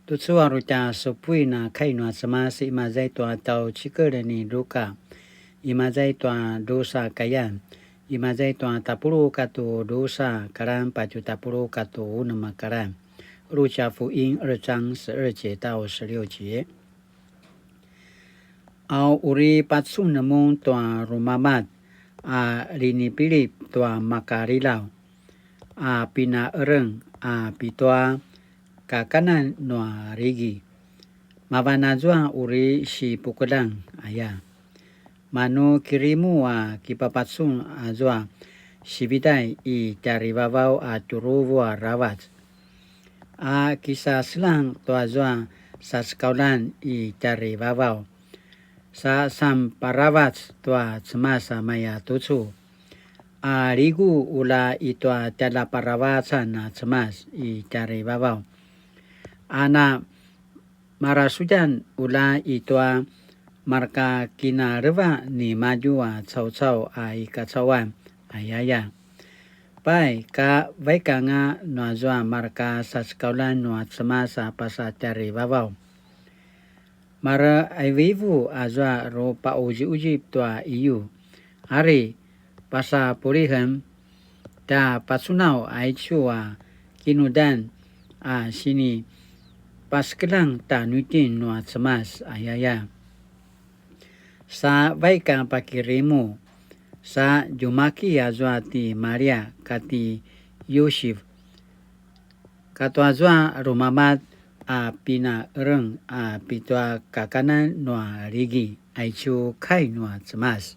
tu tsua ruta sopui na kai no sama si mazai to tau chikere ni ruka imazai to dosa kayan imazai to tapuru kato dosa karan pacu tapuru kato unama karan rucha fu in 2章12节到16节 au uri patsu namun to rumamat a lini pilip to makarilau a pina ereng a pitoa kakanan no rigi mabanazwa uri si pukedang aya manu kirimu a kipapatsun azwa sibidai i taribabau a turuvu a rawat a kisah selang to azwa sa sekaulan i taribabau sa sam parawat to semasa maya tutu a rigu ula itu tala parawatan na cemas i taribabau ana marasudan ula itu marka kina reva ni maju cau-cau ai kacauan ayaya pai ka baika nga no azwa marka sa sekaulan no semasa pasa taribabau mara aivivu azwa ro pa uji to iu hari pasa purihan ta pasunau aichua kinudan sini paskelang ta nutin no cemas ayaya sa baika pakirimu sa jumaki azwa ti Maria kati Yosef kato azwa rumamat pina ereng pitwa kakanan no rigi aichu kai no cemas